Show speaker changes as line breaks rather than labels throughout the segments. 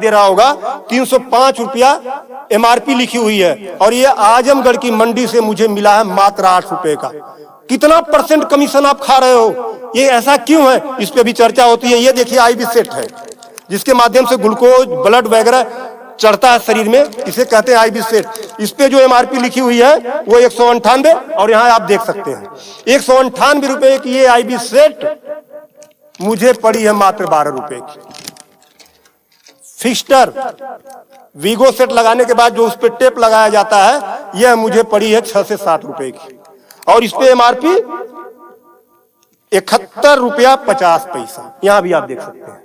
दे रहा होगा 305 रुपया एमआरपी लिखी हुई है, और ये आजमगढ़ की मंडी से मुझे मिला है मात्र 8 रुपए का। कितना % कमीशन आप खा रहे हो? ये ऐसा क्यों है? इस पे भी चर्चा होती है। ये देखिए आईबी सेट है, जिसके माध्यम से ग्लूकोज ब्लड वगैरह चढ़ता है शरीर में, इसे कहते हैं आईबी सेट। इस पे जो एमआरपी लिखी हुई है वो 198, और यहाँ आप देख सकते हैं 198 रुपए की ये आईबी सेट मुझे पड़ी है मात्र 12 रुपए की। फिक्स्टर वीगो सेट लगाने के बाद जो उस पर टेप लगाया जाता है, यह मुझे पड़ी है 6 से 7 रुपए की, और इस पे एमआरपी 71 रुपया 50 पैसा। यहां भी आप देख सकते हैं।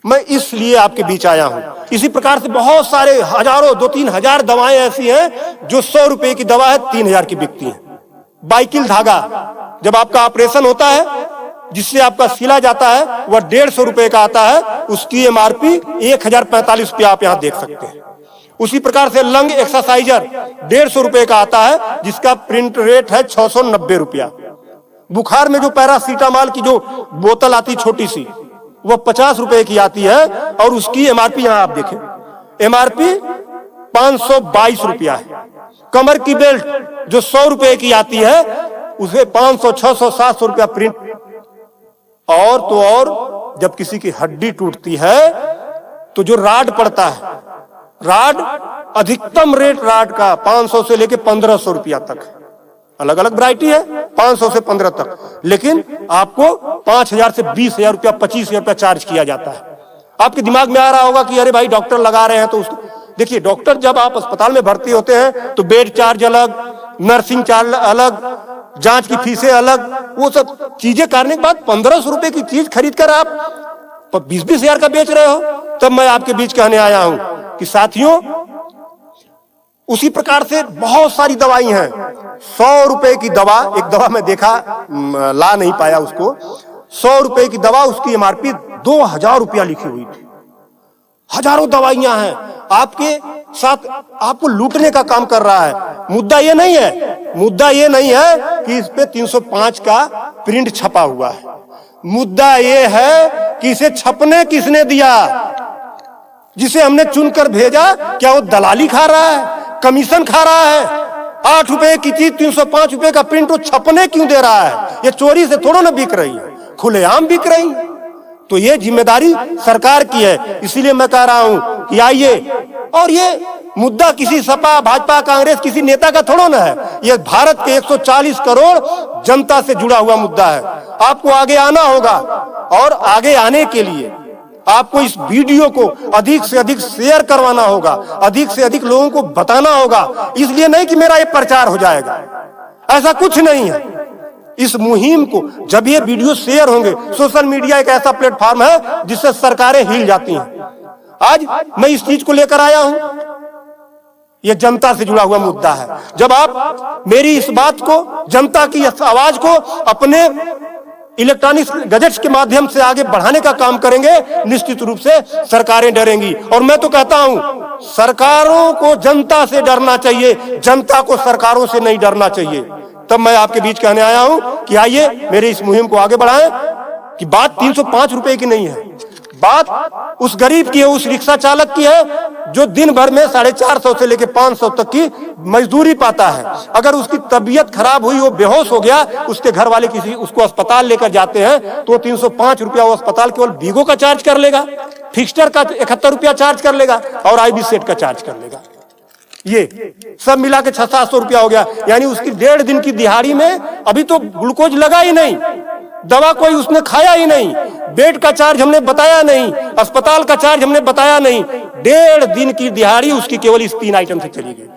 मैं इसलिए आपके बीच आया हूं। इसी प्रकार से बहुत सारे हजारों 2-3 हजार दवाएं ऐसी हैं जो 100 रुपए की दवा है 3000 की बिकती हैं। बाइकिल धागा जब आपका ऑपरेशन होता है, जिससे आपका सिला जाता है, वह 150 रुपए का आता है, उसकी एमआरपी 1045 रुपया आप यहां देख सकते हैं। उसी प्रकार से लंग एक्सरसाइजर 150 रुपए का आता है, जिसका प्रिंट रेट है 690 रुपया। बुखार में जो पैरासीटामॉल की जो बोतल आती छोटी सी, वह 50 रुपए की आती है, और उसकी एमआरपी यहां आप देखें, एमआरपी 522 रुपया है। कमर की बेल्ट जो 100 रुपए की आती है, उसे 500, 600, 700 रुपया प्रिंट। और तो और जब किसी की हड्डी टूटती है तो जो राड पड़ता है, राड अधिकतम रेट राड का 500 से लेके 1500 रुपया तक, अलग अलग वैरायटी है, 500 से 15 तक, लेकिन आपको 5000 से 20,000 रुपया, 25,000 रुपया चार्ज किया जाता है। आपके दिमाग में आ रहा होगा कि अरे भाई डॉक्टर लगा रहे हैं तो उसको देखिए। डॉक्टर जब आप अस्पताल में भर्ती होते हैं तो बेड चार्ज अलग, नर्सिंग चार्ज अलग, जांच की फीसें अलग, वो सब चीजें करने के बाद 1500 रुपए की चीज खरीद कर आप 20-20,000 का बेच रहे हो। तब मैं आपके बीच कहने आया हूं कि साथियों, उसी प्रकार से बहुत सारी दवाई हैं। 100 रुपए की दवा, एक दवा मैं देखा, ला नहीं पाया उसको, 100 रुपए की दवा, उसकी एमआरपी 2000 रुपया लिखी हुई थी। हजारों दवाइयां हैं, आपके साथ आपको लूटने का काम कर रहा है। मुद्दा ये नहीं है, मुद्दा ये नहीं है कि इस पे 305 का प्रिंट छपा हुआ है। मुद्दा ये है कि इसे छपने किसने दिया? जिसे हमने चुनकर भेजा, क्या वो दलाली खा रहा है, कमीशन खा रहा है? 8 रुपए की चीज 305 रुपए का प्रिंट वो छपने क्यों दे रहा है? ये चोरी से थोड़ा ना बिक रही है, खुलेआम बिक रही है। तो ये जिम्मेदारी सरकार की है। इसीलिए मैं कह रहा हूं कि आइए, और ये मुद्दा किसी सपा, भाजपा, कांग्रेस, किसी नेता का थोड़ा ना है, ये भारत के 140 करोड़ जनता से जुड़ा हुआ मुद्दा है। आपको आगे आना होगा, और आगे आने के लिए आपको इस वीडियो को अधिक से अधिक शेयर करवाना होगा, अधिक से अधिक लोगों को बताना होगा। इसलिए नहीं कि मेरा ये प्रचार हो जाएगा, ऐसा कुछ नहीं है। इस मुहिम को जब ये वीडियो शेयर होंगे, सोशल मीडिया एक ऐसा प्लेटफॉर्म है जिससे सरकारें हिल जाती हैं। आज मैं इस चीज को लेकर आया हूं, ये जनता से जुड़ा हुआ मुद्दा है। जब आप मेरी इस बात को, जनता की इस आवाज को अपने इलेक्ट्रॉनिक गैजेट्स के माध्यम से आगे बढ़ाने का काम करेंगे, निश्चित रूप से सरकारें डरेंगी। और मैं तो कहता हूं, सरकारों को जनता से डरना चाहिए, जनता को सरकारों से नहीं डरना चाहिए। तब मैं आपके बीच कहने आया हूं कि आइए मेरे इस मुहिम को आगे बढ़ाएं। कि बात 305 रुपए की नहीं है, बात उस गरीब की है, उस रिक्शा चालक की है जो दिन भर में 450 से लेकर 500 तक की मजदूरी पाता है। अगर उसकी तबीयत खराब हुई, वो बेहोश हो गया, उसके घर वाले किसी उसको अस्पताल लेकर जाते हैं, तो 305 रुपया वो अस्पताल केवल वीगो का चार्ज कर लेगा, फिक्स्टर का 71 रुपया चार्ज कर लेगा, और आईबी सेट का चार्ज कर लेगा। ये सब मिला के 600-700 रुपया हो गया। यानी उसकी 1.5 दिन की दिहाड़ी में अभी तो ग्लूकोज लगा ही नहीं, दवा कोई उसने खाया ही नहीं, बेड का चार्ज हमने बताया नहीं, अस्पताल का चार्ज हमने बताया नहीं। 1.5 दिन की दिहाड़ी उसकी केवल इस 3 आइटम से चली गई।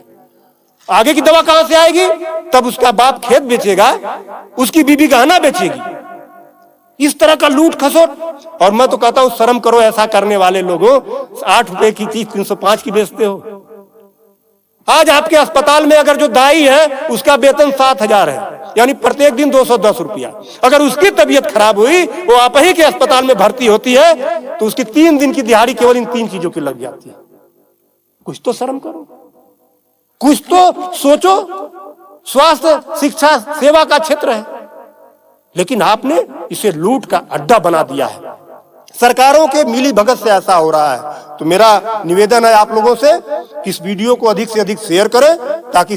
आगे की दवा कहां से आएगी? तब उसका बाप खेत बेचेगा, उसकी बीबी गहना बेचेगी। इस तरह का लूट खसोट। और मैं तो कहता हूं, शर्म करो ऐसा करने वाले लोगों। 8 रुपए की चीज 305 की बेचते हो। आज आपके अस्पताल में अगर जो दाई है उसका वेतन 7,000 है, यानी प्रत्येक दिन 210 रुपया। अगर उसकी तबीयत खराब हुई, वो आप ही के अस्पताल में भर्ती होती है, तो उसकी 3 दिन की दिहाड़ी केवल इन 3 चीजों की लग जाती है। कुछ तो शर्म करो, कुछ तो सोचो। स्वास्थ्य, शिक्षा, सेवा का क्षेत्र है, लेकिन आपने इसे लूट का अड्डा बना दिया है। सरकारों के मिली भगत से ऐसा हो रहा है। तो मेरा निवेदन है आप लोगों से कि इस वीडियो को अधिक से अधिक शेयर करें ताकि